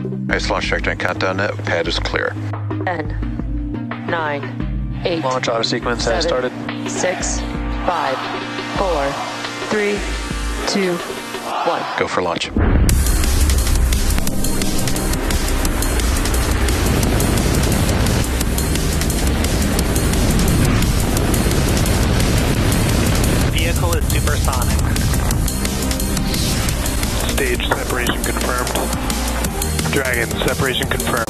Nice launch trajectory and countdown net. Pad is clear. 10, 9, 8. Launch auto sequence has started. 6, 5, 4, 3, 2, 1. Go for launch. Vehicle is supersonic. Stage separation confirmed. Dragon, separation confirmed.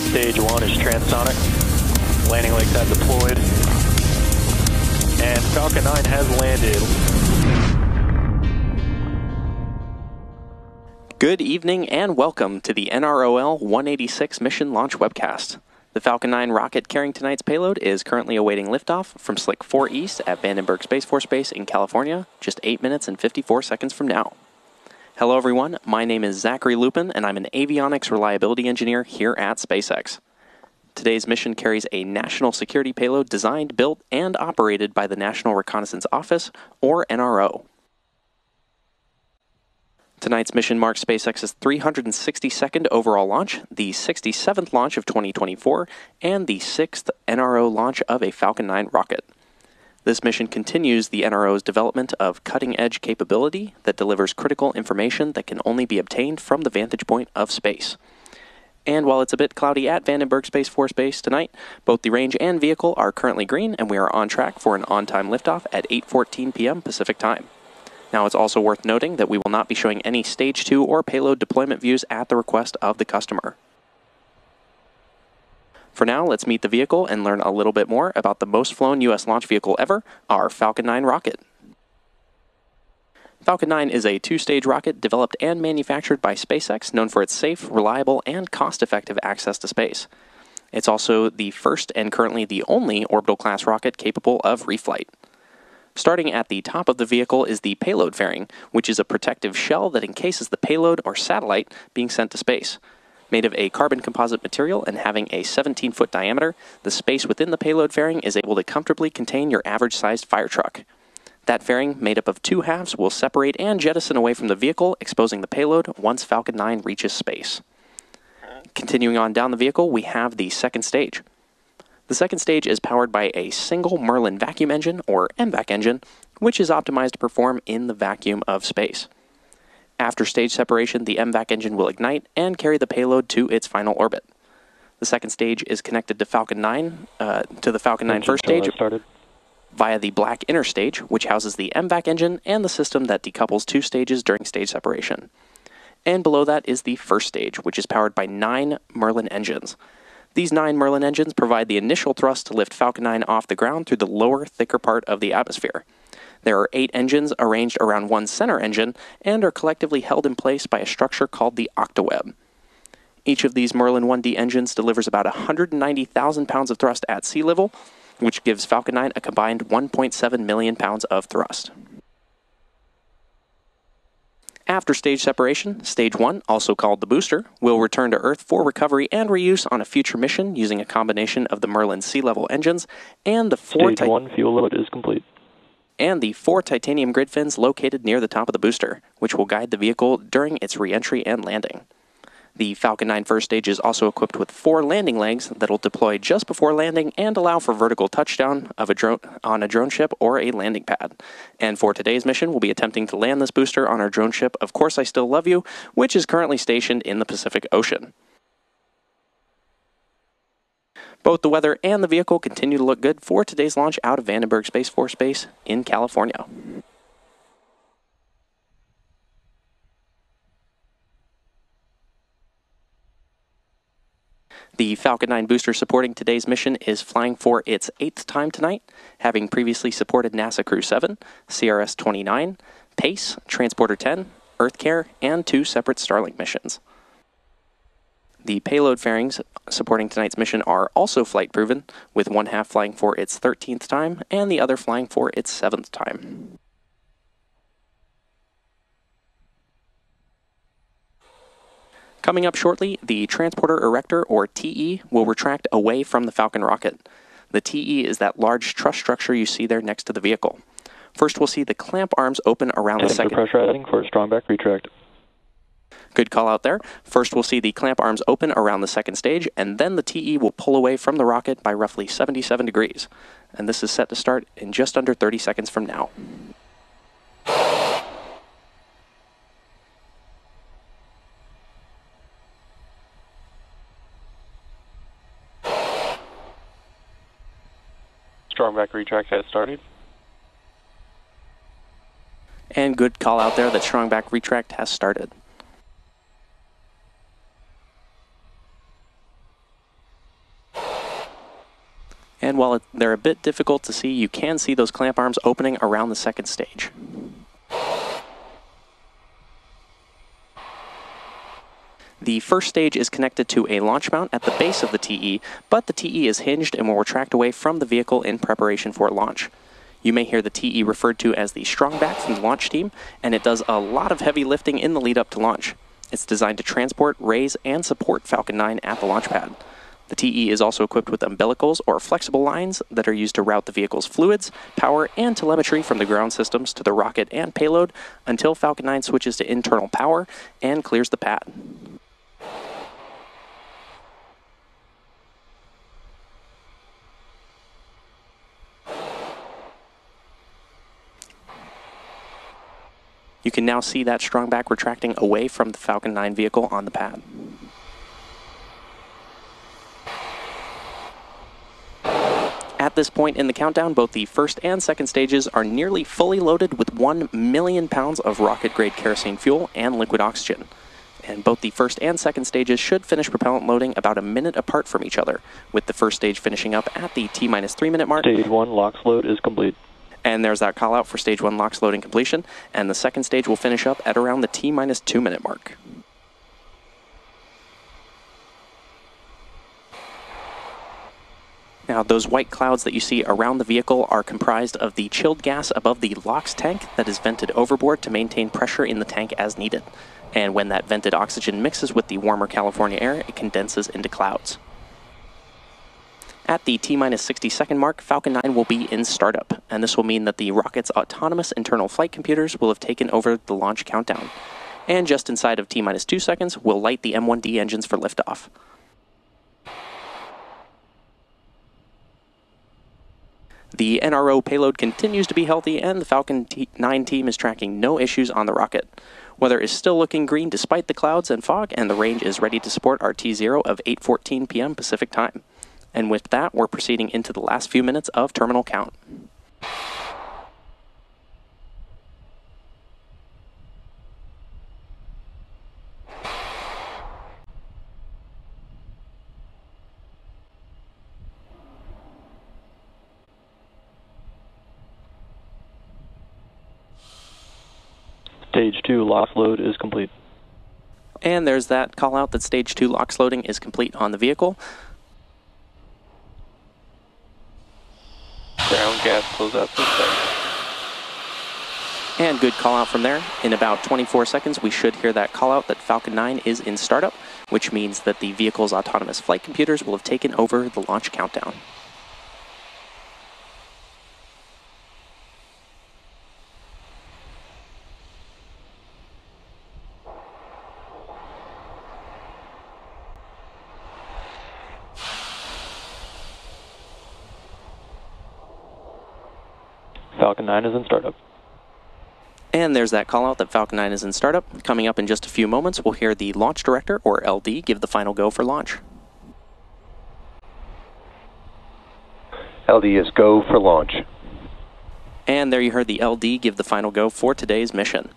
Stage 1 is transonic. Landing legs have deployed. And Falcon 9 has landed. Good evening and welcome to the NROL-186 mission launch webcast. The Falcon 9 rocket carrying tonight's payload is currently awaiting liftoff from Slick 4 East at Vandenberg Space Force Base in California, just 8 minutes and 54 seconds from now. Hello everyone, my name is Zachary Lupin and I'm an avionics reliability engineer here at SpaceX. Today's mission carries a national security payload designed, built, and operated by the National Reconnaissance Office, or NRO. Tonight's mission marks SpaceX's 362nd overall launch, the 67th launch of 2024, and the 6th NRO launch of a Falcon 9 rocket. This mission continues the NRO's development of cutting-edge capability that delivers critical information that can only be obtained from the vantage point of space. And while it's a bit cloudy at Vandenberg Space Force Base tonight, both the range and vehicle are currently green, and we are on track for an on-time liftoff at 8:14 p.m. Pacific Time. Now, it's also worth noting that we will not be showing any Stage 2 or payload deployment views at the request of the customer. For now, let's meet the vehicle and learn a little bit more about the most flown U.S. launch vehicle ever, our Falcon 9 rocket. Falcon 9 is a two-stage rocket developed and manufactured by SpaceX, known for its safe, reliable, and cost-effective access to space. It's also the first and currently the only orbital-class rocket capable of reflight. Starting at the top of the vehicle is the payload fairing, which is a protective shell that encases the payload or satellite being sent to space. Made of a carbon composite material and having a 17-foot diameter, the space within the payload fairing is able to comfortably contain your average-sized fire truck. That fairing, made up of two halves, will separate and jettison away from the vehicle, exposing the payload once Falcon 9 reaches space. Continuing on down the vehicle, we have the second stage. The second stage is powered by a single Merlin vacuum engine, or MVAC engine, which is optimized to perform in the vacuum of space. After stage separation, the MVAC engine will ignite and carry the payload to its final orbit. The second stage is connected to Falcon 9, to the Falcon 9 first stage via the black inner stage, which houses the MVAC engine and the system that decouples two stages during stage separation. And below that is the first stage, which is powered by 9 Merlin engines. These 9 Merlin engines provide the initial thrust to lift Falcon 9 off the ground through the lower, thicker part of the atmosphere. There are 8 engines arranged around one center engine and are collectively held in place by a structure called the octaweb. Each of these Merlin 1D engines delivers about 190,000 pounds of thrust at sea level, which gives Falcon 9 a combined 1.7 million pounds of thrust. After stage separation, Stage 1, also called the booster, will return to Earth for recovery and reuse on a future mission using a combination of the Merlin sea-level engines and the Stage 1 fuel load is complete. And the 4 titanium grid fins located near the top of the booster, which will guide the vehicle during its re-entry and landing. The Falcon 9 first stage is also equipped with 4 landing legs that will deploy just before landing and allow for vertical touchdown of a drone on a drone ship or a landing pad. And for today's mission, we'll be attempting to land this booster on our drone ship, Of Course I Still Love You, which is currently stationed in the Pacific Ocean. Both the weather and the vehicle continue to look good for today's launch out of Vandenberg Space Force Base in California. The Falcon 9 booster supporting today's mission is flying for its 8th time tonight, having previously supported NASA Crew 7, CRS-29, PACE, Transporter 10, EarthCare, and 2 separate Starlink missions. The payload fairings supporting tonight's mission are also flight-proven, with one half flying for its 13th time and the other flying for its 7th time. Coming up shortly, the Transporter Erector, or TE, will retract away from the Falcon rocket. The TE is that large truss structure you see there next to the vehicle. First, we'll see the clamp arms open around the second. Pressurizing for a strong back retract. Good call out there. First, we'll see the clamp arms open around the second stage, and then the TE will pull away from the rocket by roughly 77 degrees. And this is set to start in just under 30 seconds from now. Strong back retract has started. And good call out there that strong back retract has started. And while they're a bit difficult to see, you can see those clamp arms opening around the second stage. The first stage is connected to a launch mount at the base of the TE, but the TE is hinged and will retract away from the vehicle in preparation for launch. You may hear the TE referred to as the strong back from the launch team, and it does a lot of heavy lifting in the lead up to launch. It's designed to transport, raise, and support Falcon 9 at the launch pad. The TE is also equipped with umbilicals or flexible lines that are used to route the vehicle's fluids, power, and telemetry from the ground systems to the rocket and payload until Falcon 9 switches to internal power and clears the pad. You can now see that strong back retracting away from the Falcon 9 vehicle on the pad. At this point in the countdown, both the first and second stages are nearly fully loaded with 1 million pounds of rocket-grade kerosene fuel and liquid oxygen. And both the first and second stages should finish propellant loading about a minute apart from each other, with the first stage finishing up at the T-minus 3 minute mark. Stage 1 LOX load is complete. And there's that call out for stage 1 LOX loading completion, and the second stage will finish up at around the T-minus 2 minute mark. Now, those white clouds that you see around the vehicle are comprised of the chilled gas above the LOX tank that is vented overboard to maintain pressure in the tank as needed. And when that vented oxygen mixes with the warmer California air, it condenses into clouds. At the T-minus 60 second mark, Falcon 9 will be in startup, and this will mean that the rocket's autonomous internal flight computers will have taken over the launch countdown. And just inside of T-minus 2 seconds, we'll light the M1D engines for liftoff. The NRO payload continues to be healthy, and the Falcon 9 team is tracking no issues on the rocket. Weather is still looking green despite the clouds and fog, and the range is ready to support our T0 of 8:14 p.m. Pacific time. And with that, we're proceeding into the last few minutes of terminal count. Stage 2 LOX load is complete. And there's that call out that stage 2 LOX loading is complete on the vehicle. Ground gas closeout system. And good call out from there. In about 24 seconds, we should hear that call out that Falcon 9 is in startup, which means that the vehicle's autonomous flight computers will have taken over the launch countdown. Falcon 9 is in startup. And there's that call out that Falcon 9 is in startup. Coming up in just a few moments, we'll hear the launch director, or LD, give the final go for launch. LD is go for launch. And there you heard the LD give the final go for today's mission.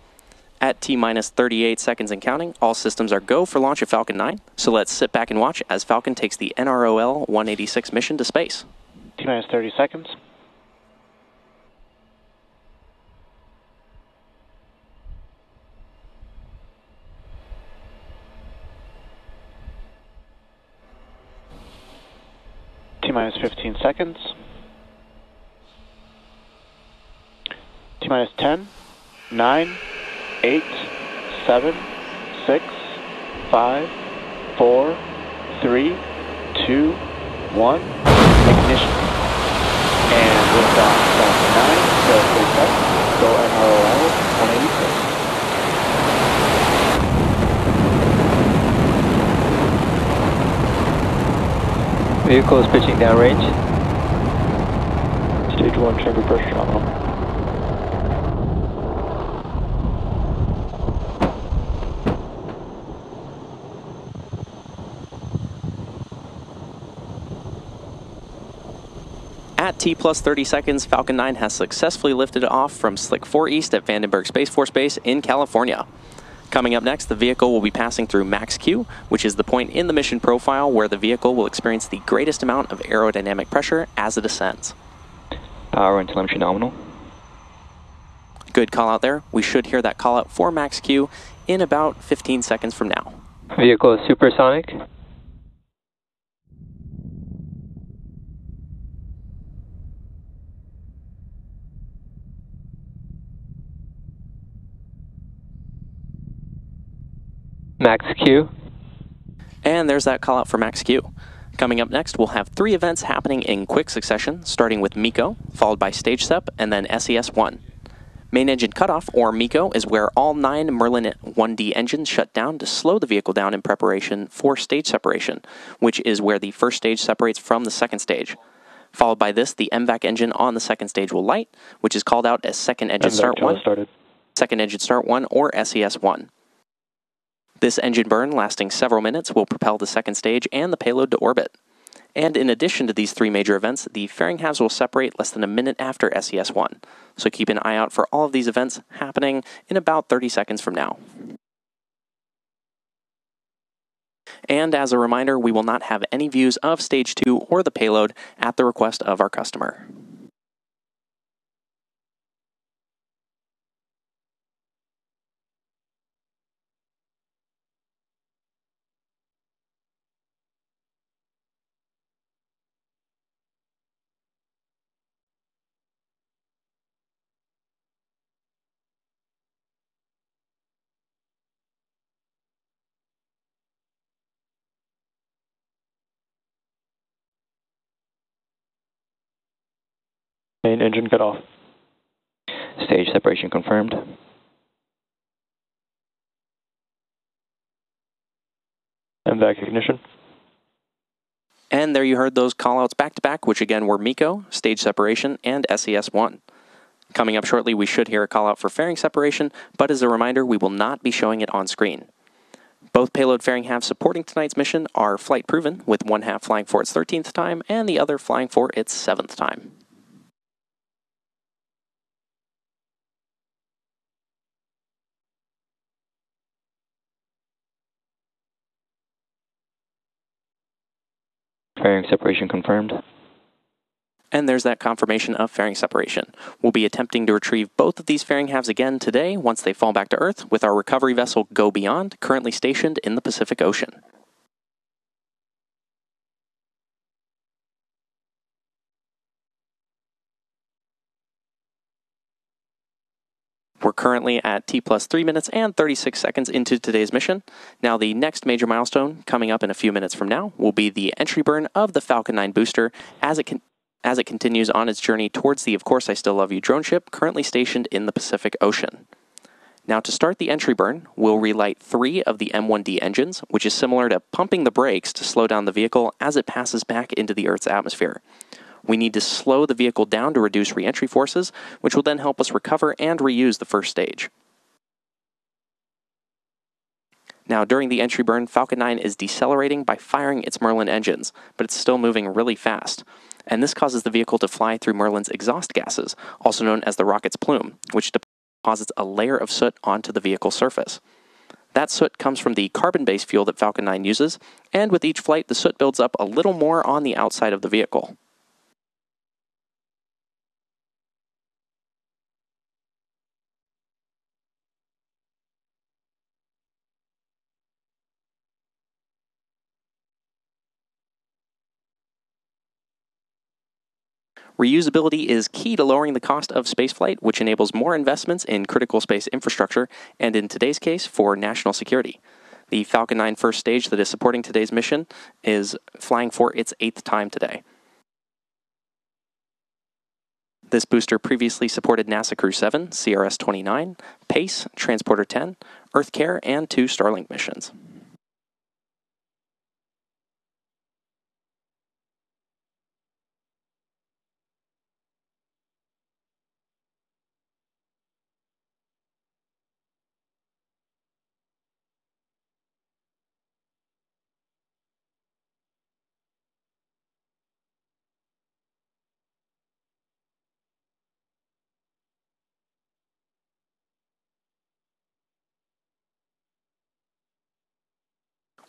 At T-minus 38 seconds and counting, all systems are go for launch of Falcon 9. So let's sit back and watch as Falcon takes the NROL-186 mission to space. T-minus 30 seconds. T-minus 15 seconds. T-minus 10, 9, 8, 7, 6, 5, 4, 3, 2, 1. Ignition. And liftoff, Falcon 9, go for Vehicle is pitching downrange. Stage 1, chamber pressure nominal. At T plus 30 seconds, Falcon 9 has successfully lifted off from Slick 4 East at Vandenberg Space Force Base in California. Coming up next, the vehicle will be passing through max Q, which is the point in the mission profile where the vehicle will experience the greatest amount of aerodynamic pressure as it ascends. Power and telemetry nominal. Good call out there. We should hear that call out for max Q in about 15 seconds from now. Vehicle is supersonic. Max Q. And there's that call out for max Q. Coming up next, we'll have 3 events happening in quick succession, starting with MECO, followed by stage SEP, and then SES-1. Main engine cutoff, or MECO, is where all 9 Merlin 1D engines shut down to slow the vehicle down in preparation for stage separation, which is where the first stage separates from the second stage. Followed by this, the MVAC engine on the second stage will light, which is called out as second engine start 1, second engine start 1, or SES-1. This engine burn, lasting several minutes, will propel the second stage and the payload to orbit. And in addition to these 3 major events, the fairing halves will separate less than a minute after SES-1. So keep an eye out for all of these events happening in about 30 seconds from now. And as a reminder, we will not have any views of Stage 2 or the payload at the request of our customer. Main engine cut off. Stage separation confirmed. MVAC ignition. And there you heard those callouts back-to-back, which again were MECO, stage separation, and SES-1. Coming up shortly, we should hear a callout for fairing separation, but as a reminder, we will not be showing it on screen. Both payload fairing halves supporting tonight's mission are flight proven, with one half flying for its 13th time and the other flying for its 7th time. Fairing separation confirmed. And there's that confirmation of fairing separation. We'll be attempting to retrieve both of these fairing halves again today once they fall back to Earth with our recovery vessel Go Beyond, currently stationed in the Pacific Ocean. We're currently at T plus 3 minutes and 36 seconds into today's mission. Now the next major milestone coming up in a few minutes from now will be the entry burn of the Falcon 9 booster as it continues on its journey towards the Of Course I Still Love You drone ship currently stationed in the Pacific Ocean. Now to start the entry burn, we'll relight 3 of the M1D engines, which is similar to pumping the brakes to slow down the vehicle as it passes back into the Earth's atmosphere. We need to slow the vehicle down to reduce re-entry forces, which will then help us recover and reuse the first stage. Now, during the entry burn, Falcon 9 is decelerating by firing its Merlin engines, but it's still moving really fast. And this causes the vehicle to fly through Merlin's exhaust gases, also known as the rocket's plume, which deposits a layer of soot onto the vehicle surface. That soot comes from the carbon-based fuel that Falcon 9 uses, and with each flight, the soot builds up a little more on the outside of the vehicle. Reusability is key to lowering the cost of spaceflight, which enables more investments in critical space infrastructure, and in today's case, for national security. The Falcon 9 first stage that is supporting today's mission is flying for its 8th time today. This booster previously supported NASA Crew 7, CRS-29, PACE, Transporter 10, EarthCare, and 2 Starlink missions.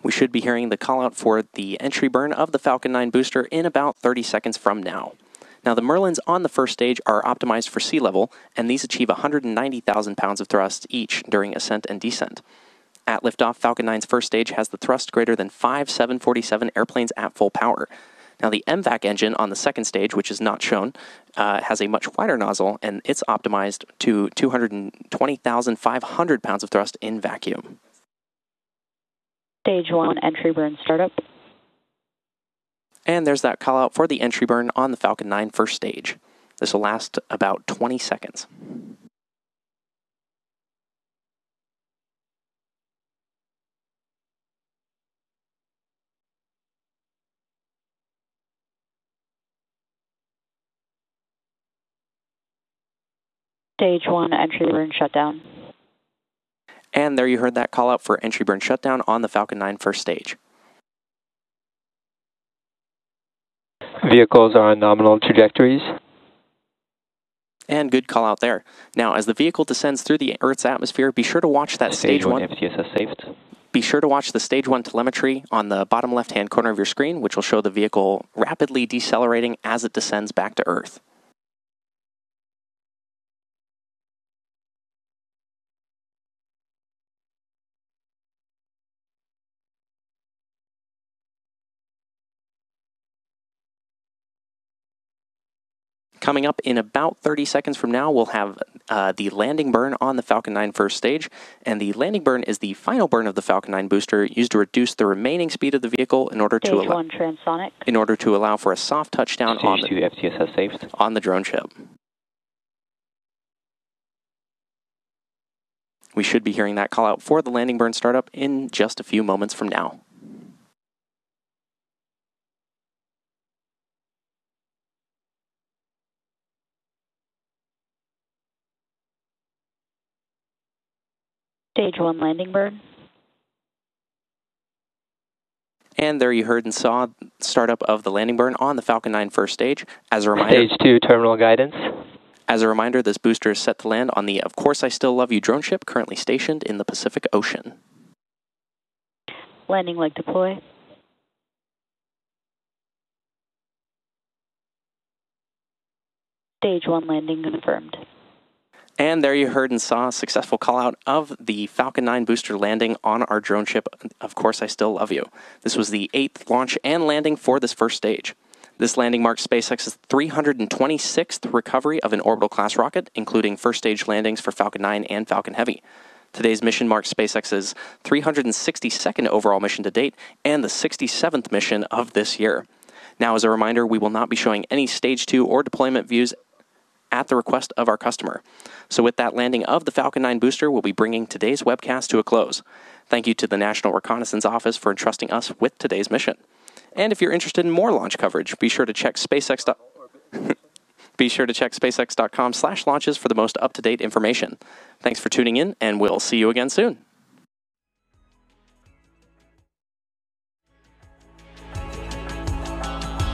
We should be hearing the call out for the entry burn of the Falcon 9 booster in about 30 seconds from now. Now, the Merlins on the first stage are optimized for sea level, and these achieve 190,000 pounds of thrust each during ascent and descent. At liftoff, Falcon 9's first stage has the thrust greater than 5 747 airplanes at full power. Now, the MVAC engine on the second stage, which is not shown, has a much wider nozzle, and it's optimized to 220,500 pounds of thrust in vacuum. Stage 1, entry burn startup. And there's that call out for the entry burn on the Falcon 9 first stage. This will last about 20 seconds. Stage 1, entry burn shutdown. And there you heard that call out for entry burn shutdown on the Falcon 9 first stage. Vehicles are on nominal trajectories. And good call out there. Now, as the vehicle descends through the Earth's atmosphere, be sure to watch that Stage 1 FTSS saved. Be sure to watch the Stage 1 telemetry on the bottom left-hand corner of your screen, which will show the vehicle rapidly decelerating as it descends back to Earth. Coming up in about 30 seconds from now, we'll have the landing burn on the Falcon 9 first stage, and the landing burn is the final burn of the Falcon 9 booster used to reduce the remaining speed of the vehicle in order to allow for a soft touchdown Stage 2 FTSS saved. on the drone ship. We should be hearing that call out for the landing burn startup in just a few moments from now. Stage 1 landing burn. And there you heard and saw startup of the landing burn on the Falcon 9 first stage. As a reminder, Stage 2 terminal guidance. As a reminder, this booster is set to land on the Of Course I Still Love You drone ship currently stationed in the Pacific Ocean. Landing leg deploy. Stage 1 landing confirmed. And there you heard and saw a successful call out of the Falcon 9 booster landing on our drone ship, Of Course I Still Love You. This was the 8th launch and landing for this first stage. This landing marks SpaceX's 326th recovery of an orbital class rocket, including first stage landings for Falcon 9 and Falcon Heavy. Today's mission marks SpaceX's 362nd overall mission to date and the 67th mission of this year. Now, as a reminder, we will not be showing any Stage 2 or deployment views at the request of our customer. So with that landing of the Falcon 9 booster, we'll be bringing today's webcast to a close. Thank you to the National Reconnaissance Office for entrusting us with today's mission. And if you're interested in more launch coverage, be sure to check SpaceX.com/launches for the most up-to-date information. Thanks for tuning in, and we'll see you again soon.